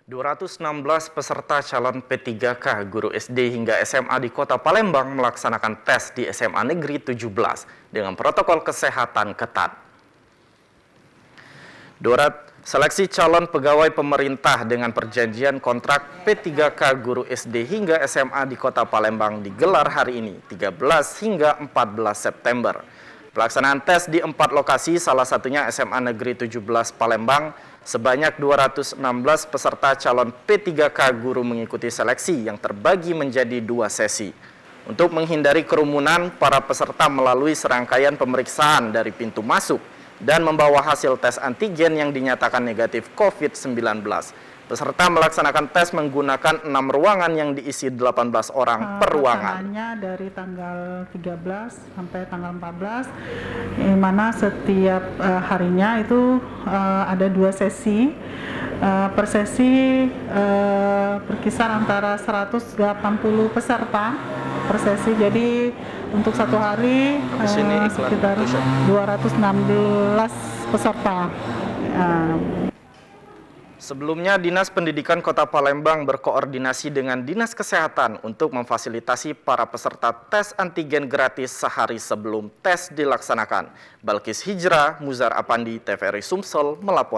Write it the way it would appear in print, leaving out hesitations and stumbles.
216 peserta calon P3K guru SD hingga SMA di Kota Palembang melaksanakan tes di SMA Negeri 17 dengan protokol kesehatan ketat. Seleksi calon pegawai pemerintah dengan perjanjian kontrak P3K guru SD hingga SMA di Kota Palembang digelar hari ini, 13 hingga 14 September. Pelaksanaan tes di 4 lokasi, salah satunya SMA Negeri 17 Palembang, sebanyak 216 peserta calon P3K guru mengikuti seleksi yang terbagi menjadi 2 sesi. Untuk menghindari kerumunan, para peserta melalui serangkaian pemeriksaan dari pintu masuk dan membawa hasil tes antigen yang dinyatakan negatif COVID-19. Peserta melaksanakan tes menggunakan 6 ruangan yang diisi 18 orang per ruangan. Dari tanggal 13 sampai tanggal 14, di mana setiap harinya itu ada 2 sesi. Per sesi berkisar antara 180 peserta per sesi. Jadi untuk satu hari sekitar 216 peserta. Sebelumnya, Dinas Pendidikan Kota Palembang berkoordinasi dengan Dinas Kesehatan untuk memfasilitasi para peserta tes antigen gratis sehari sebelum tes dilaksanakan. Balkis Hijrah, Muzar Apandi, TVRI Sumsel melapor.